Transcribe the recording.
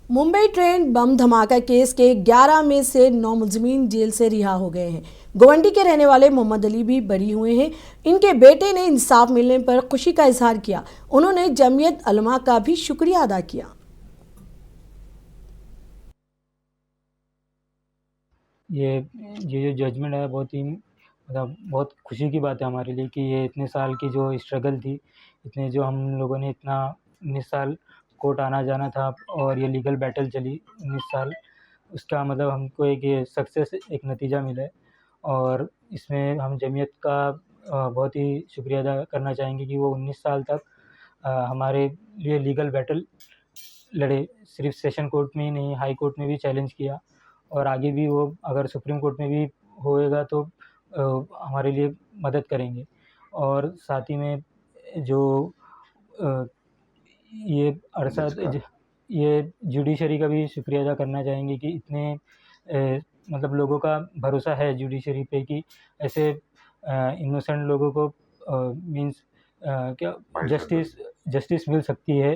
Mumbai train बम धमाका case के 11 में से 9 मुलजिमीन जेल से रिहा हो गए हैं। गोवंडी के रहने वाले मोहम्मद अली भी बरी हुए हैं। इनके बेटे ने इंसाफ मिलने पर खुशी का इजहार किया। उन्होंने जमीयत उलमा का भी शुक्रिया अदा किया। ये ये जो जजमेंट है बहुत ही मतलब बहुत खुशी की बात है हमारे लिए कि ये इतने साल की जो स्ट्रगल थी, इतने जो हम लोगों ने इतना 19 साल कोर्ट आना जाना था और ये लीगल बैटल चली 19 साल, उसका मतलब हमको एक ये सक्सेस एक नतीजा मिला है। और इसमें हम जमीयत का बहुत ही शुक्रिया अदा करना चाहेंगे कि वो 19 साल तक हमारे लिए लीगल बैटल लड़े। सिर्फ सेशन कोर्ट में ही नहीं, हाई कोर्ट में भी चैलेंज किया और आगे भी वो अगर सुप्रीम कोर्ट में भी होएगा तो हमारे लिए मदद करेंगे। और साथ ही में जो अ, ये अरसा ये जुडिशरी का भी शुक्रिया अदा करना चाहेंगे कि इतने मतलब लोगों का भरोसा है जुडिशरी पे कि ऐसे इनोसेंट लोगों को मीन्स क्या जस्टिस मिल सकती है।